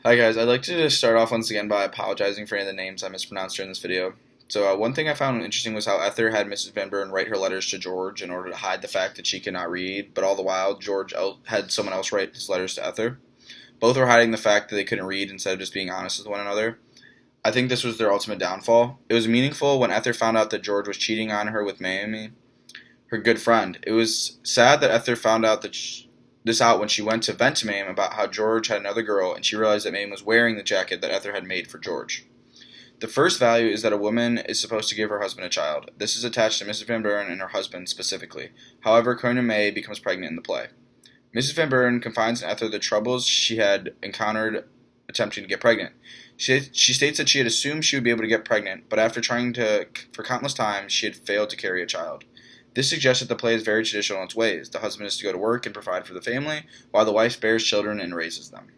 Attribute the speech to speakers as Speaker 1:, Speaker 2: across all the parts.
Speaker 1: Hi guys, I'd like to just start off once again by apologizing for any of the names I mispronounced during this video. One thing I found interesting was how Ether had Mrs. Van Buren write her letters to George in order to hide the fact that she could not read, but all the while had someone else write his letters to Ether. Both were hiding the fact that they couldn't read instead of just being honest with one another. I think this was their ultimate downfall. It was meaningful when Ether found out that George was cheating on her with Mamie, her good friend. It was sad that Ether found out this out when she went to vent to Mame about how George had another girl, and she realized that Mame was wearing the jacket that Ether had made for George. The first value is that a woman is supposed to give her husband a child. This is attached to Mrs. Van Buren and her husband specifically. However, Conan May becomes pregnant in the play. Mrs. Van Buren confides in Ether the troubles she had encountered attempting to get pregnant. She states that she had assumed she would be able to get pregnant, but after trying for countless times, she had failed to carry a child. This suggests that the play is very traditional in its ways. The husband is to go to work and provide for the family, while the wife bears children and raises them.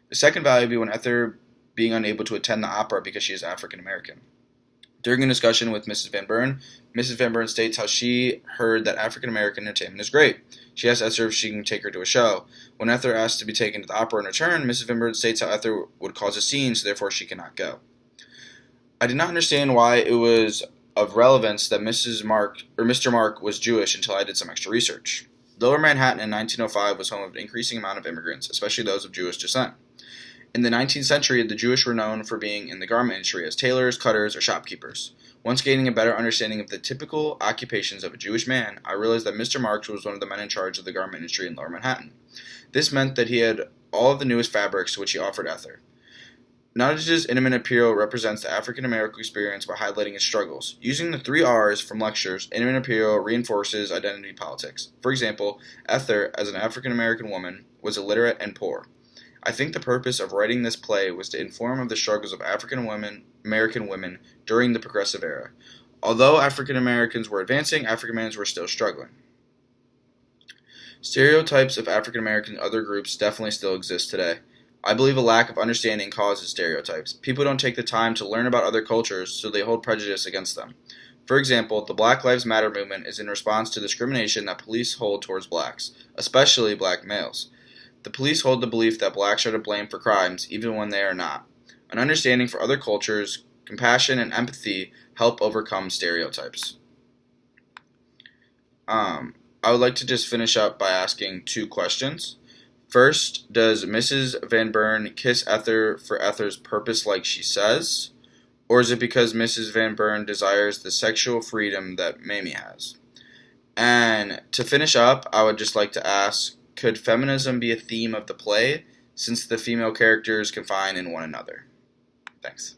Speaker 1: The second value would be when Ether being unable to attend the opera because she is African American. During a discussion with Mrs. Van Buren states how she heard that African American entertainment is great. She asks Ether if she can take her to a show. When Ether asks to be taken to the opera in return, Mrs. Van Buren states how Ether would cause a scene, so therefore she cannot go. I did not understand why it was of relevance that Mr. Mark was Jewish until I did some extra research. Lower Manhattan in 1905 was home of an increasing amount of immigrants, especially those of Jewish descent. In the 19th century, the Jewish were known for being in the garment industry as tailors, cutters, or shopkeepers. Once gaining a better understanding of the typical occupations of a Jewish man, I realized that Mr. Marks was one of the men in charge of the garment industry in Lower Manhattan. This meant that he had all of the newest fabrics to which he offered Ether. Nottage's intimate apparel represents the African American experience by highlighting its struggles. Using the 3 R's from lectures, intimate apparel reinforces identity politics. For example, Ether, as an African American woman, was illiterate and poor. I think the purpose of writing this play was to inform of the struggles of African American women during the Progressive Era. Although African Americans were advancing, African Americans were still struggling. Stereotypes of African American and other groups definitely still exist today. I believe a lack of understanding causes stereotypes. People don't take the time to learn about other cultures, so they hold prejudice against them. For example, the Black Lives Matter movement is in response to discrimination that police hold towards blacks, especially black males. The police hold the belief that blacks are to blame for crimes, even when they are not. An understanding for other cultures, compassion, and empathy help overcome stereotypes. I would like to just finish up by asking 2 questions. First, does Mrs. Van Buren kiss Ether for Ether's purpose like she says? Or is it because Mrs. Van Buren desires the sexual freedom that Mamie has? And to finish up, I would just like to ask, could feminism be a theme of the play since the female characters confine in one another? Thanks.